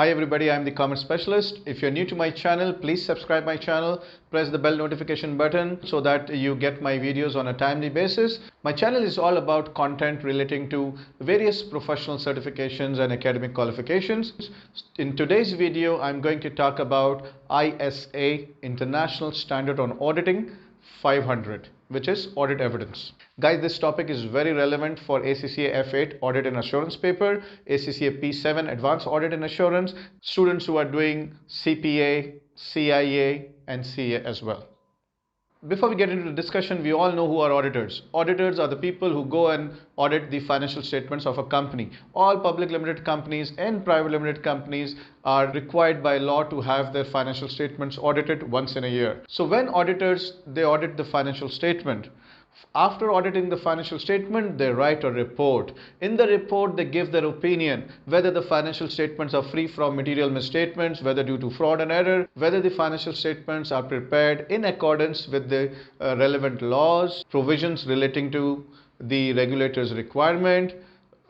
Hi everybody, I'm the Commerce Specialist. If you're new to my channel, please subscribe my channel, press the bell notification button so that you get my videos on a timely basis. My channel is all about content relating to various professional certifications and academic qualifications. In today's video, I'm going to talk about ISA, International Standard on Auditing 500, which is audit evidence. Guys, this topic is very relevant for ACCA F8 Audit and Assurance paper, ACCA P7 Advanced Audit and Assurance, students who are doing CPA, CIA and CA as well. Before we get into the discussion, we all know who are auditors. Auditors are the people who go and audit the financial statements of a company. All public limited companies and private limited companies are required by law to have their financial statements audited once in a year. So when auditors, they audit the financial statement. After auditing the financial statement, they write a report. In the report, they give their opinion whether the financial statements are free from material misstatements, whether due to fraud and error, whether the financial statements are prepared in accordance with the relevant laws, provisions relating to the regulator's requirement,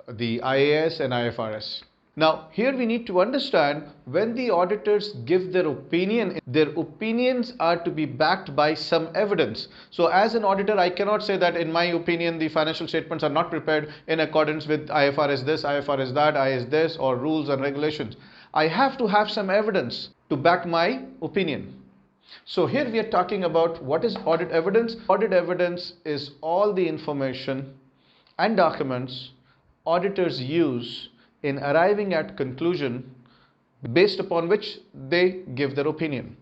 the IAS and IFRS. Now, here we need to understand when the auditors give their opinions are to be backed by some evidence. So as an auditor, I cannot say that in my opinion, the financial statements are not prepared in accordance with IFRS this, IFRS that, IAS this, or rules and regulations. I have to have some evidence to back my opinion. So here we are talking about what is audit evidence. Audit evidence is all the information and documents auditors use in arriving at conclusion based upon which they give their opinion.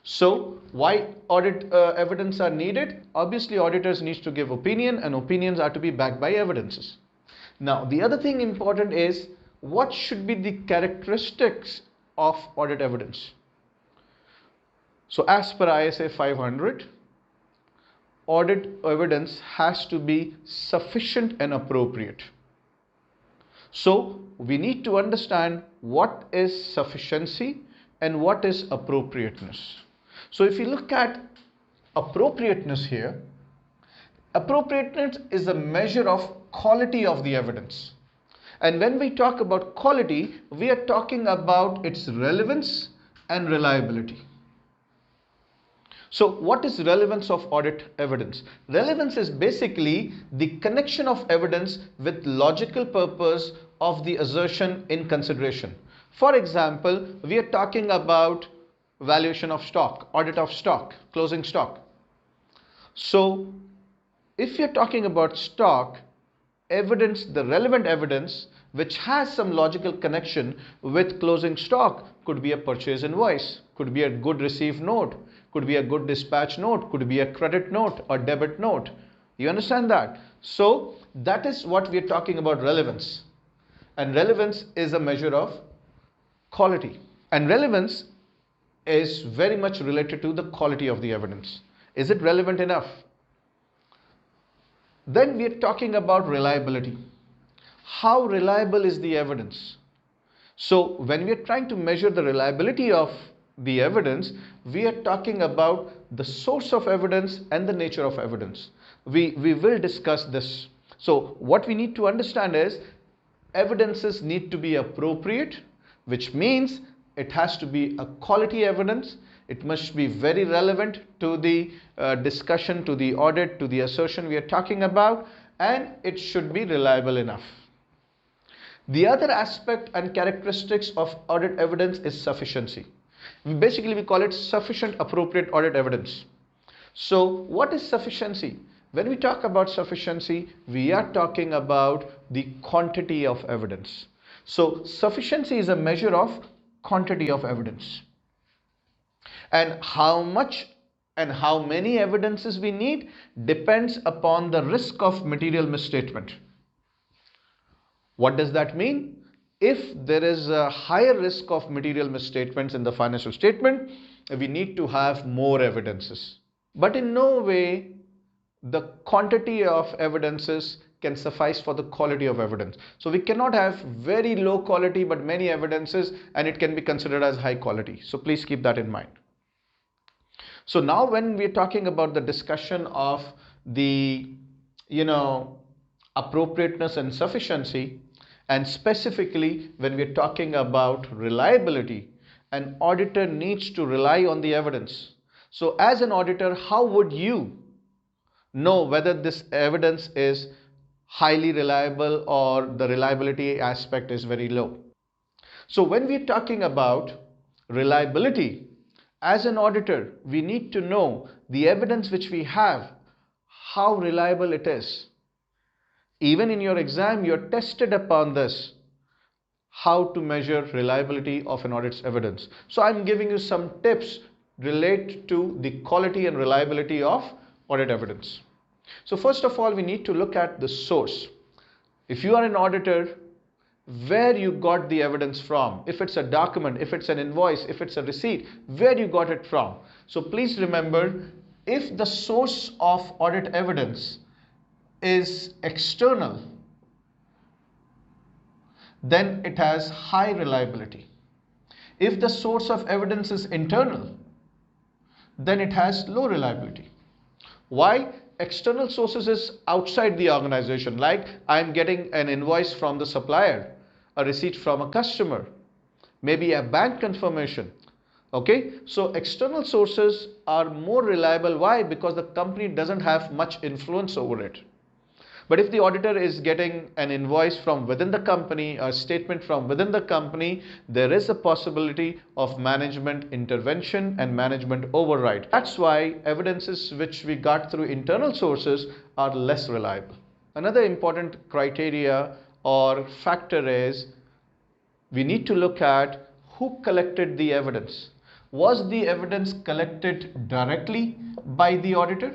So why audit evidence are needed? Obviously auditors need to give opinion and opinions are to be backed by evidences. Now the other thing important is what should be the characteristics of audit evidence. So as per ISA 500, audit evidence has to be sufficient and appropriate. So we need to understand what is sufficiency and what is appropriateness. So if you look at appropriateness here, appropriateness is a measure of quality of the evidence. And when we talk about quality, we are talking about its relevance and reliability. So what is relevance of audit evidence? Relevance is basically the connection of evidence with logical purpose of the assertion in consideration. For example, we are talking about valuation of stock, audit of stock, closing stock. So if you're talking about stock, evidence, the relevant evidence which has some logical connection with closing stock could be a purchase invoice, could be a good received note, could be a good dispatch note, could be a credit note or debit note. You understand that? So that is what we are talking about, relevance. And relevance is a measure of quality. And relevance is very much related to the quality of the evidence. Is it relevant enough? Then we are talking about reliability. How reliable is the evidence? So when we are trying to measure the reliability of the evidence, we are talking about the source of evidence and the nature of evidence. We will discuss this. So what we need to understand is evidences need to be appropriate, which means it has to be a quality evidence. It must be very relevant to the discussion, to the audit, to the assertion we are talking about, and it should be reliable enough. The other aspect and characteristics of audit evidence is sufficiency. Basically, we call it sufficient appropriate audit evidence. So what is sufficiency? When we talk about sufficiency, we are talking about the quantity of evidence. So sufficiency is a measure of quantity of evidence. And how much and how many evidences we need depends upon the risk of material misstatement. What does that mean? If there is a higher risk of material misstatements in the financial statement, we need to have more evidences. But in no way the quantity of evidences can suffice for the quality of evidence. So we cannot have very low quality but many evidences and it can be considered as high quality. So please keep that in mind. So now when we are talking about the discussion of the appropriateness and sufficiency, And specifically, when we're talking about reliability, an auditor needs to rely on the evidence. So as an auditor, how would you know whether this evidence is highly reliable or the reliability aspect is very low? So when we're talking about reliability, as an auditor, we need to know the evidence which we have, how reliable it is. Even in your exam, you're tested upon this, how to measure reliability of an audit's evidence. So I'm giving you some tips related to the quality and reliability of audit evidence. So first of all, we need to look at the source. If you are an auditor, where you got the evidence from, if it's a document, if it's an invoice, if it's a receipt, where you got it from. So please remember, if the source of audit evidence is external, then it has high reliability. If the source of evidence is internal, then it has low reliability. Why? External sources is outside the organization, like I'm getting an invoice from the supplier, a receipt from a customer, maybe a bank confirmation. Okay, so external sources are more reliable. Why? Because the company doesn't have much influence over it. But if the auditor is getting an invoice from within the company, a statement from within the company, there is a possibility of management intervention and management override. That's why evidences which we got through internal sources are less reliable. Another important criteria or factor is we need to look at who collected the evidence. Was the evidence collected directly by the auditor,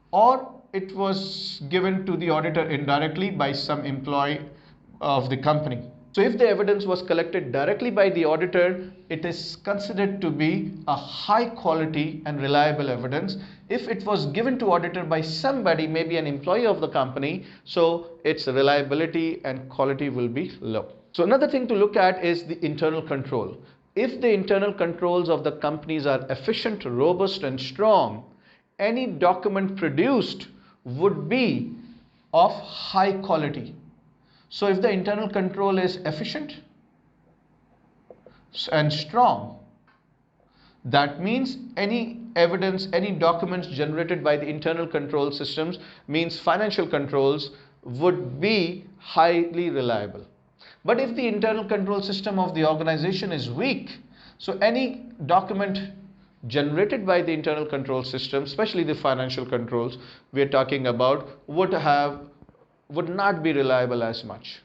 or it was given to the auditor indirectly by some employee of the company? So if the evidence was collected directly by the auditor, it is considered to be a high quality and reliable evidence. If it was given to auditor by somebody, maybe an employee of the company, so its reliability and quality will be low. So another thing to look at is the internal control. If the internal controls of the companies are efficient, robust and strong, any document produced would be of high quality. So if the internal control is efficient and strong, that means any evidence, any documents generated by the internal control systems, means financial controls, would be highly reliable. But if the internal control system of the organization is weak, so any document generated by the internal control system, especially the financial controls we are talking about, would not be reliable as much.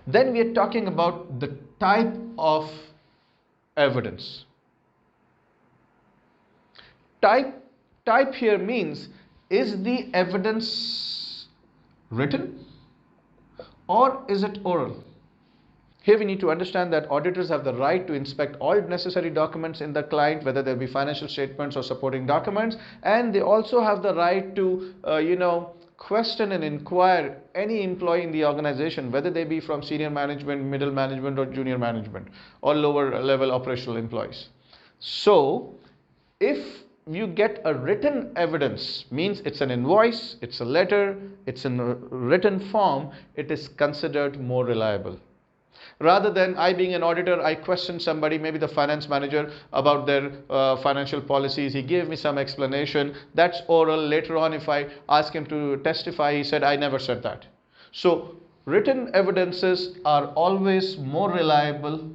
Then we are talking about the type of evidence. Type here means, is the evidence written or is it oral? Here we need to understand that auditors have the right to inspect all necessary documents in the client, whether they be financial statements or supporting documents, and they also have the right to question and inquire any employee in the organization, whether they be from senior management, middle management or junior management or lower level operational employees. So if you get a written evidence, means it's an invoice, it's a letter, it's in a written form, it is considered more reliable. Rather than I being an auditor, I question somebody, maybe the finance manager, about their financial policies. He gave me some explanation. That's oral. Later on, if I ask him to testify, he said, I never said that. So written evidences are always more reliable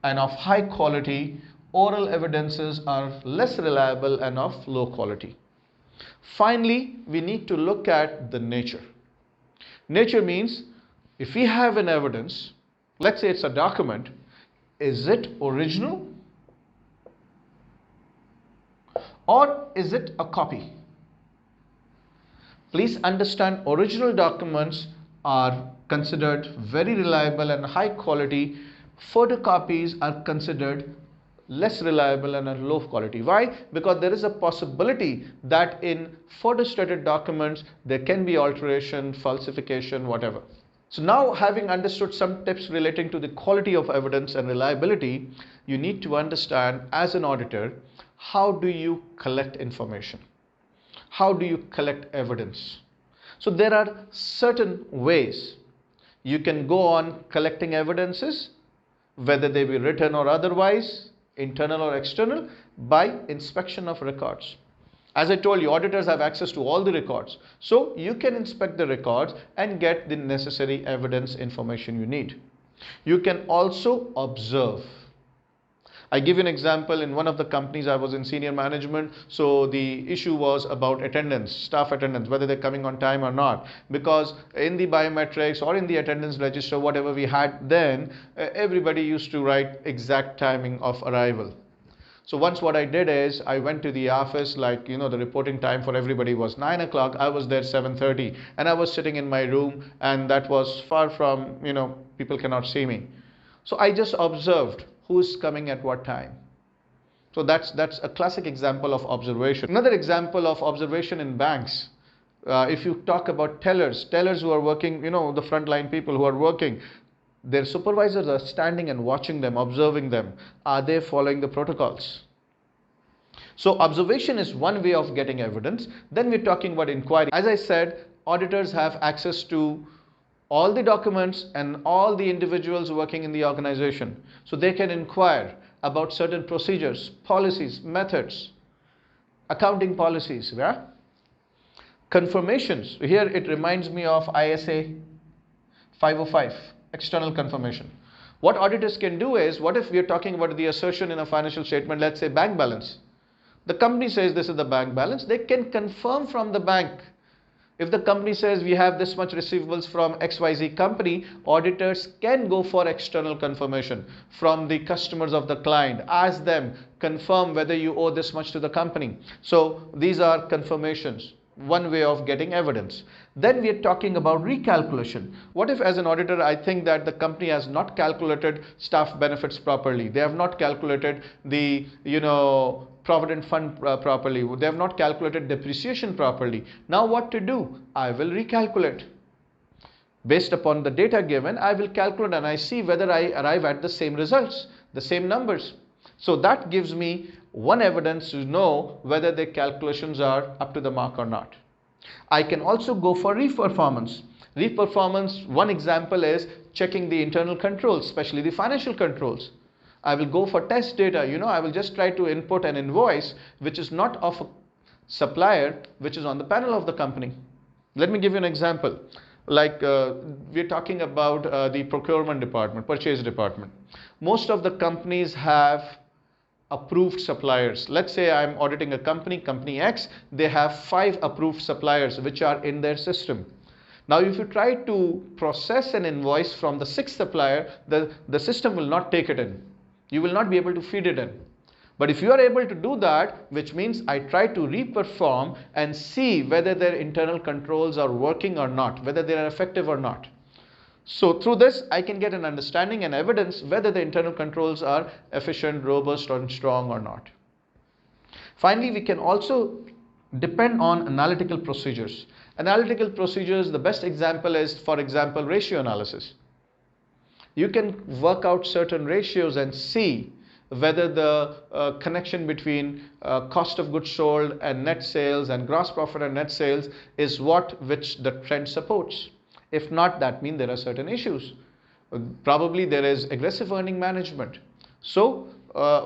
and of high quality. Oral evidences are less reliable and of low quality. Finally, we need to look at the nature. Nature means if we have an evidence, let's say it's a document, is it original or is it a copy? Please understand, original documents are considered very reliable and high quality. Photocopies are considered less reliable and a low quality. Why? Because there is a possibility that in photostated documents there can be alteration, falsification, whatever. So now, having understood some tips relating to the quality of evidence and reliability, you need to understand as an auditor, how do you collect information? How do you collect evidence? So there are certain ways you can go on collecting evidences, whether they be written or otherwise, internal or external, by inspection of records. As I told you, auditors have access to all the records. So you can inspect the records and get the necessary evidence information you need. You can also observe. I give you an example. In one of the companies I was in senior management, so the issue was about attendance, staff attendance, whether they're coming on time or not, because in the biometrics or in the attendance register, whatever we had then, everybody used to write exact timing of arrival. So once what I did is I went to the office, like, the reporting time for everybody was 9 o'clock. I was there 7:30 and I was sitting in my room, and that was far from, people cannot see me. So I just observed who's coming at what time. So that's a classic example of observation. Another example of observation in banks. If you talk about tellers who are working, the frontline people who are working, their supervisors are standing and watching them, observing them. Are they following the protocols? So observation is one way of getting evidence. Then we're talking about inquiry. As I said, auditors have access to all the documents and all the individuals working in the organization. So they can inquire about certain procedures, policies, methods, accounting policies. Yeah? Confirmations. Here it reminds me of ACCA 505, external confirmation. What auditors can do is, what if we are talking about the assertion in a financial statement, let's say bank balance. The company says this is the bank balance. They can confirm from the bank. If the company says we have this much receivables from XYZ company, auditors can go for external confirmation from the customers of the client. Ask them, confirm whether you owe this much to the company. So these are confirmations, one way of getting evidence. Then we are talking about recalculation. What if as an auditor I think that the company has not calculated staff benefits properly? They have not calculated the provident fund properly. They have not calculated depreciation properly. Now what to do? I will recalculate. Based upon the data given, I will calculate and I see whether I arrive at the same results, the same numbers. So that gives me one evidence to know whether the calculations are up to the mark or not. I can also go for reperformance. Reperformance, one example is checking the internal controls, especially the financial controls. I will go for test data. I will just try to input an invoice which is not of a supplier, which is on the panel of the company. Let me give you an example. Like we're talking about the procurement department, purchase department. Most of the companies have approved suppliers. Let's say I'm auditing a company X, they have 5 approved suppliers which are in their system. Now if you try to process an invoice from the 6th supplier, the system will not take it in. You will not be able to feed it in. But if you are able to do that, which means I try to reperform and see whether their internal controls are working or not, whether they are effective or not. So through this, I can get an understanding and evidence whether the internal controls are efficient, robust, or strong or not. Finally, we can also depend on analytical procedures. Analytical procedures, the best example is, for example, ratio analysis. You can work out certain ratios and see whether the connection between cost of goods sold and net sales and gross profit and net sales is which the trend supports. If not, that means there are certain issues. Probably there is aggressive earning management. So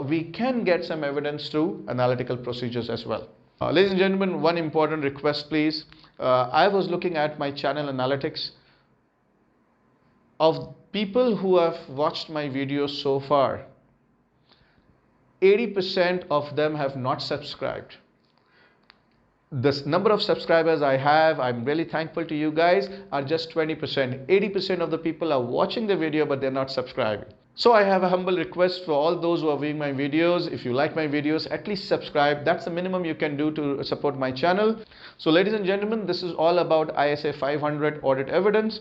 we can get some evidence through analytical procedures as well. Ladies and gentlemen, one important request please. I was looking at my channel analytics. Of people who have watched my videos so far, 80% of them have not subscribed. The number of subscribers I have, I'm really thankful to you guys, are just 20%. 80% of the people are watching the video but they're not subscribing. So I have a humble request for all those who are viewing my videos. If you like my videos, at least subscribe. That's the minimum you can do to support my channel. So ladies and gentlemen, this is all about ACCA 500 audit evidence.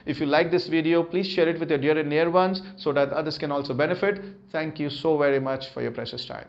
If you like this video, please share it with your dear and near ones so that others can also benefit. Thank you so very much for your precious time.